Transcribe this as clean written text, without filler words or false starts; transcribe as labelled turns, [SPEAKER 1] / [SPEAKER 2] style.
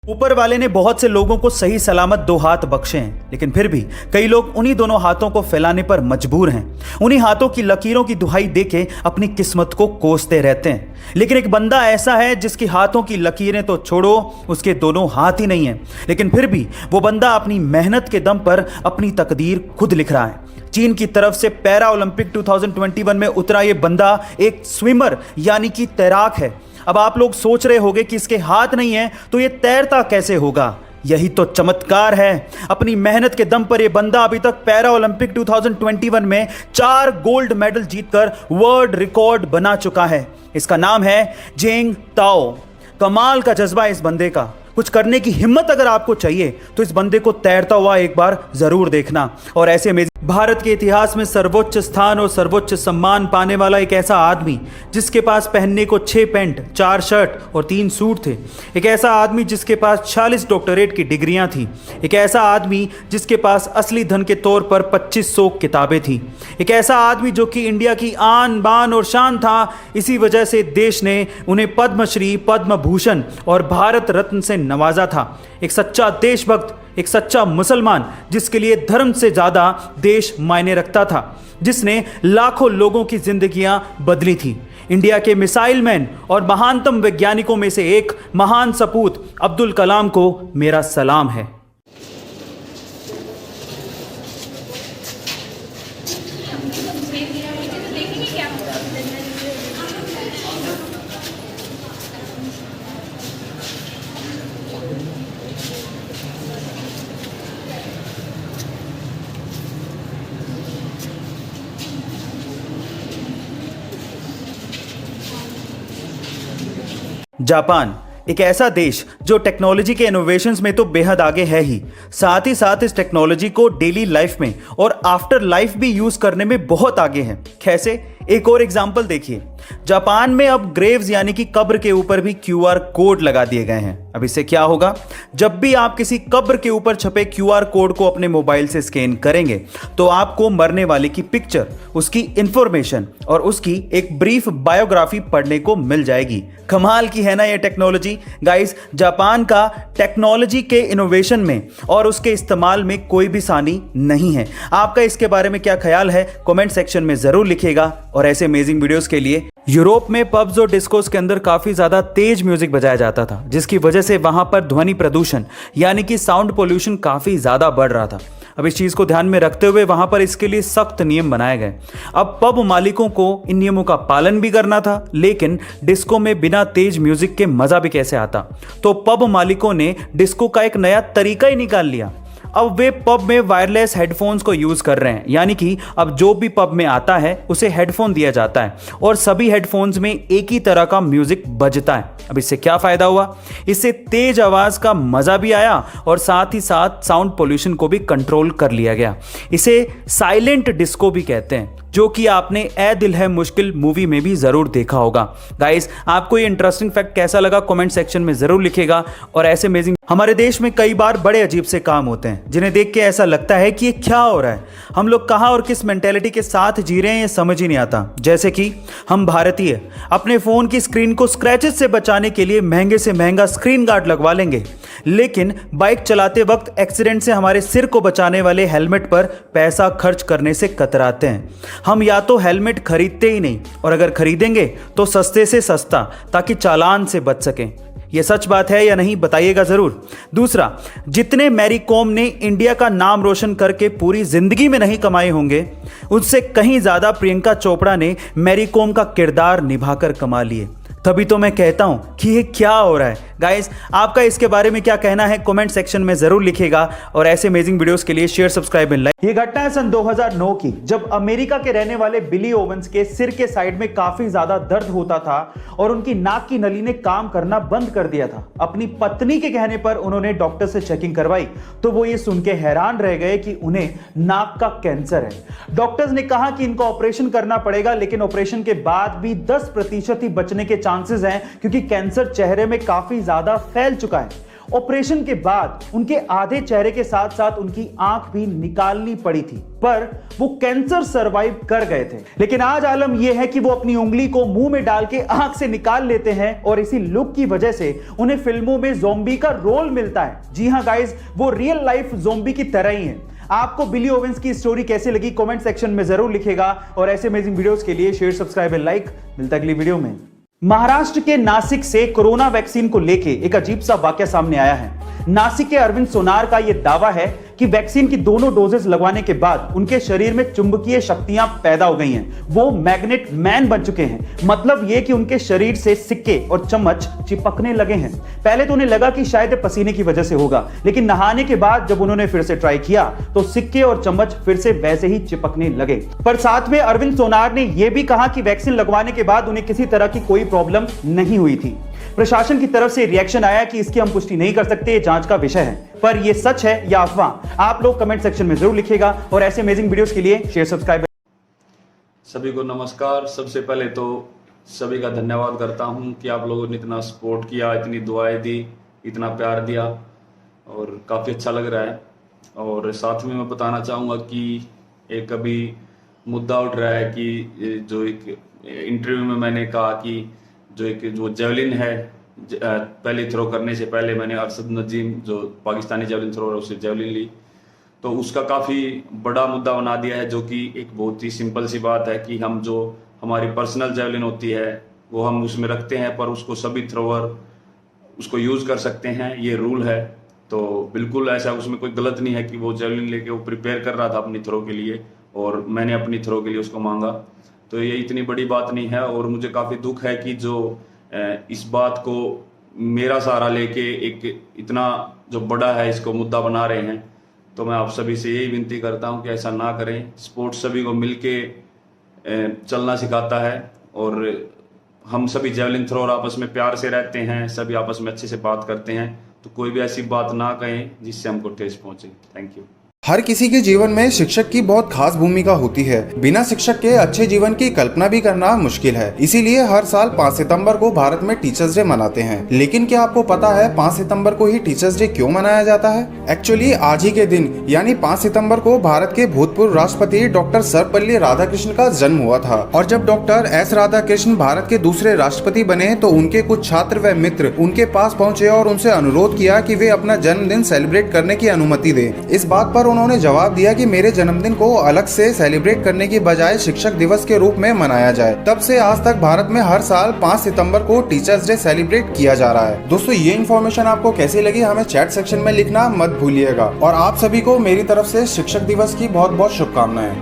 [SPEAKER 1] ऊपर वाले ने बहुत से लोगों को सही सलामत दो हाथ बख्शे हैं, लेकिन फिर भी कई लोग उन्हीं दोनों हाथों को फैलाने पर मजबूर हैं। उन्हीं हाथों की लकीरों की दुहाई देके अपनी किस्मत को कोसते रहते हैं। लेकिन एक बंदा ऐसा है जिसकी हाथों की लकीरें तो छोड़ो, उसके दोनों हाथ ही नहीं है, लेकिन फिर भी वो बंदा अपनी मेहनत के दम पर अपनी तकदीर खुद लिख रहा है। चीन की तरफ से पैरा ओलंपिक 2021 में उतरा ये बंदा एक स्विमर यानी कि तैराक है। अब आप लोग सोच रहे होंगे कि इसके हाथ नहीं है तो ये तैरता कैसे होगा। यही तो चमत्कार है। अपनी मेहनत के दम पर यह बंदा अभी तक पैरा ओलंपिक 2021 में 4 गोल्ड मेडल जीतकर वर्ल्ड रिकॉर्ड बना चुका है। इसका नाम है जेंग ताओ। कमाल का जज्बा है इस बंदे का। कुछ करने की हिम्मत अगर आपको चाहिए तो इस बंदे को तैरता हुआ एक बार जरूर देखना। और ऐसे में भारत के इतिहास में सर्वोच्च स्थान और सर्वोच्च सम्मान पाने वाला एक ऐसा आदमी जिसके पास पहनने को 6 पैंट, 4 शर्ट और 3 सूट थे। एक ऐसा आदमी जिसके पास 46 डॉक्टरेट की डिग्रियां थी। एक ऐसा आदमी जिसके पास असली धन के तौर पर 2500 किताबें थी। एक ऐसा आदमी जो कि इंडिया की आन बान और शान था। इसी वजह से देश ने उन्हें पद्मश्री, पद्म भूषण और भारत रत्न से नवाजा था। एक सच्चा देशभक्त, एक सच्चा मुसलमान जिसके लिए धर्म से ज्यादा देश मायने रखता था, जिसने लाखों लोगों की जिंदगियां बदली थी। इंडिया के मिसाइल मैन और महानतम वैज्ञानिकों में से एक महान सपूत अब्दुल कलाम को मेरा सलाम है। जापान एक ऐसा देश जो टेक्नोलॉजी के इनोवेशंस में तो बेहद आगे है ही, साथ ही साथ इस टेक्नोलॉजी को डेली लाइफ में और आफ्टर लाइफ भी यूज करने में बहुत आगे है। कैसे? एक और एग्जांपल देखिए। जापान में अब ग्रेव्स यानी कि कब्र के ऊपर भी QR कोड लगा दिए गए हैं। अब इससे क्या होगा? जब भी आप किसी कब्र के ऊपर छपे QR कोड को अपने मोबाइल से स्कैन करेंगे तो आपको मरने वाले की पिक्चर, उसकी इंफॉर्मेशन और उसकी एक ब्रीफ बायोग्राफी पढ़ने को मिल जाएगी। कमाल की है ना ये टेक्नोलॉजी। गाइस, जापान का टेक्नोलॉजी के इनोवेशन में और उसके इस्तेमाल में कोई भी सानी नहीं है। आपका इसके बारे में क्या ख्याल है? कमेंट सेक्शन में जरूर लिखिएगा। और ऐसे अमेजिंग वीडियोस के लिए यूरोप में पब्स और डिस्कोस के अंदर काफी ज्यादा तेज म्यूजिक बजाया जाता था, जिसकी वजह से वहां पर ध्वनि प्रदूषण यानी कि साउंड पोल्यूशन काफी ज्यादा बढ़ रहा था। अब इस चीज को ध्यान में रखते हुए वहां पर इसके लिए सख्त नियम बनाए गए। अब पब मालिकों को इन नियमों का पालन भी करना था, लेकिन डिस्को में बिना तेज म्यूजिक के मजा भी कैसे आता। तो पब मालिकों ने डिस्को का एक नया तरीका ही निकाल लिया। अब वे पब में वायरलेस हेडफोन्स को यूज कर रहे हैं, यानी कि अब जो भी पब में आता है उसे हेडफोन दिया जाता है और सभी हेडफोन्स में एक ही तरह का म्यूजिक बजता है। अब इससे क्या फायदा हुआ? इससे तेज आवाज का मजा भी आया और साथ ही साथ साउंड पोल्यूशन को भी कंट्रोल कर लिया गया। इसे साइलेंट डिस्को भी कहते हैं, जो कि आपने ए दिल है मुश्किल मूवी में भी जरूर देखा होगा। गाइस, आपको ये इंटरेस्टिंग फैक्ट कैसा लगा कमेंट सेक्शन में जरूर लिखिएगा। और ऐसे अमेजिंग हमारे देश में कई बार बड़े अजीब से काम होते हैं जिन्हें देख के ऐसा लगता है कि ये क्या हो रहा है। हम लोग कहाँ और किस मेंटेलिटी के साथ जी रहे हैं ये समझ ही नहीं आता। जैसे कि हम भारतीय अपने फोन की स्क्रीन को स्क्रैचेस से बचाने के लिए महंगे से महंगा स्क्रीन गार्ड लगवा लेंगे, लेकिन बाइक चलाते वक्त एक्सीडेंट से हमारे सिर को बचाने वाले हेलमेट पर पैसा खर्च करने से कतराते हैं। हम या तो हेलमेट खरीदते ही नहीं, और अगर खरीदेंगे तो सस्ते से सस्ता, ताकि चालान से बच सकें। यह सच बात है या नहीं बताइएगा जरूर। दूसरा, जितने मैरी कॉम ने इंडिया का नाम रोशन करके पूरी जिंदगी में नहीं कमाए होंगे, उससे कहीं ज्यादा प्रियंका चोपड़ा ने मैरी कॉम का किरदार निभाकर कमा लिए। तभी तो मैं कहता हूं कि ये क्या हो रहा है। गाइस, आपका इसके बारे में क्या कहना है कमेंट सेक्शन में जरूर लिखिएगा। और ऐसे अमेजिंग वीडियोस के लिए शेयर, सब्सक्राइब एंड लाइक। ये घटना है सन 2009 की, जब अमेरिका के रहने वाले बिली ओवेंस के सिर के साइड में काफी ज्यादा दर्द होता था और उनकी नाक की नली ने काम करना बंद कर दिया था। अपनी पत्नी के कहने पर उन्होंने डॉक्टर से चेकिंग करवाई तो वो ये सुन के हैरान रह गए कि उन्हें नाक का कैंसर है। डॉक्टर्स ने कहा कि इनको ऑपरेशन करना पड़ेगा, लेकिन ऑपरेशन के बाद भी 10% ही बचने के चांसेस हैं, क्योंकि कैंसर चेहरे में काफी ज्यादा फैल चुका है। ऑपरेशन के बाद उनके आधे चेहरे के साथ साथ उनकी आंख भी निकालनी पड़ी थी, पर वो कैंसर सरवाइव कर गए थे। लेकिन आज आलम यह है कि वो अपनी उंगली को मुंह में डाल के आंख से निकाल लेते हैं और इसी लुक की वजह से उन्हें फिल्मों में ज़ॉम्बी का रोल मिलता है। जी हां गाइस, वो रियल लाइफ ज़ॉम्बी की तरह ही है। आपको बिली ओवेंस की स्टोरी कैसी लगी कमेंट सेक्शन में जरूर लिखेगा और ऐसे अमेजिंग वीडियोस के लिए शेयर, सब्सक्राइब एंड लाइक। मिलता है अगली वीडियो में। महाराष्ट्र के नासिक से कोरोना वैक्सीन को लेके एक अजीब सा वाकया सामने आया है। नासिक के अरविंद सोनार का यह दावा है कि वैक्सीन की दोनों डोजेस लगवाने के बाद उनके शरीर में चुंबकीय शक्तियां पैदा हो गई हैं। वो मैग्नेट मैन बन चुके हैं। मतलब यह कि उनके शरीर से सिक्के और चम्मच चिपकने लगे हैं। पहले तो उन्हें लगा कि शायद पसीने की वजह से होगा, लेकिन नहाने के बाद जब उन्होंने फिर से ट्राई किया तो सिक्के और चम्मच फिर से वैसे ही चिपकने लगे। पर साथ में अरविंद सोनार ने यह भी कहा कि वैक्सीन लगवाने के बाद उन्हें किसी तरह की कोई प्रॉब्लम नहीं हुई थी। प्रशासन की तरफ से रिएक्शन आया कि इसकी हम पुष्टि नहीं कर सकते, ये जांच का विषय है। पर यह सच है या अफवाह, आप लोग कमेंट सेक्शन में जरूर लिखिएगा और ऐसे अमेजिंग वीडियोस के लिए शेयर, सब्सक्राइब।
[SPEAKER 2] सभी को नमस्कार। सबसे पहले तो सभी का धन्यवाद करता हूं कि आप लोगों ने इतना सपोर्ट किया, इतनी दुआएं दी, इतना प्यार दिया और काफ़ी अच्छा लग रहा है। और साथ में मैं बताना चाहूँगा कि एक अभी मुद्दा उठ रहा है कि जो एक इंटरव्यू में मैंने कहा कि जो जेवलिन है, पहले थ्रो करने से पहले मैंने अरशद नजीम जो पाकिस्तानी जेवलिन थ्रोअर है उससे जेवलिन ली, तो उसका काफ़ी बड़ा मुद्दा बना दिया है। जो कि एक बहुत ही सिंपल सी बात है कि हम जो हमारी पर्सनल जेवलिन होती है वो हम उसमें रखते हैं, पर उसको सभी थ्रोअर उसको यूज़ कर सकते हैं, ये रूल है। तो बिल्कुल ऐसा उसमें कोई गलत नहीं है कि वो जेवलिन लेके वो प्रिपेयर कर रहा था अपनी थ्रो के लिए और मैंने अपनी थ्रो के लिए उसको मांगा, तो ये इतनी बड़ी बात नहीं है। और मुझे काफ़ी दुख है कि जो इस बात को मेरा सहारा लेके एक इतना जो बड़ा है इसको मुद्दा बना रहे हैं। तो मैं आप सभी से यही विनती करता हूं कि ऐसा ना करें। स्पोर्ट्स सभी को मिलके चलना सिखाता है और हम सभी जेवलिन थ्रोअर आपस में प्यार से रहते हैं, सभी आपस में अच्छे से बात करते हैं। तो कोई भी ऐसी बात ना कहें जिससे हमको ठेस पहुंचे। Thank you.
[SPEAKER 3] हर किसी के जीवन में शिक्षक की बहुत खास भूमिका होती है। बिना शिक्षक के अच्छे जीवन की कल्पना भी करना मुश्किल है। इसीलिए हर साल 5 सितंबर को भारत में टीचर्स डे मनाते हैं। लेकिन क्या आपको पता है 5 सितंबर को ही टीचर्स डे क्यों मनाया जाता है? एक्चुअली आज ही के दिन यानी 5 सितंबर को भारत के भूतपूर्व राष्ट्रपति डॉक्टर सर्वपल्ली राधाकृष्णन का जन्म हुआ था। और जब डॉक्टर एस राधाकृष्णन भारत के दूसरे राष्ट्रपति बने तो उनके कुछ छात्र व मित्र उनके पास पहुँचे और उनसे अनुरोध किया कि वे अपना जन्मदिन सेलिब्रेट करने की अनुमति दें। इस बात पर उन्होंने जवाब दिया कि मेरे जन्मदिन को अलग से सेलिब्रेट करने की बजाय शिक्षक दिवस के रूप में मनाया जाए। तब से आज तक भारत में हर साल 5 सितंबर को टीचर्स डे सेलिब्रेट किया जा रहा है। दोस्तों, ये इन्फॉर्मेशन आपको कैसी लगी हमें चैट सेक्शन में लिखना मत भूलिएगा। और आप सभी को मेरी तरफ से शिक्षक दिवस की बहुत बहुत शुभकामनाएं।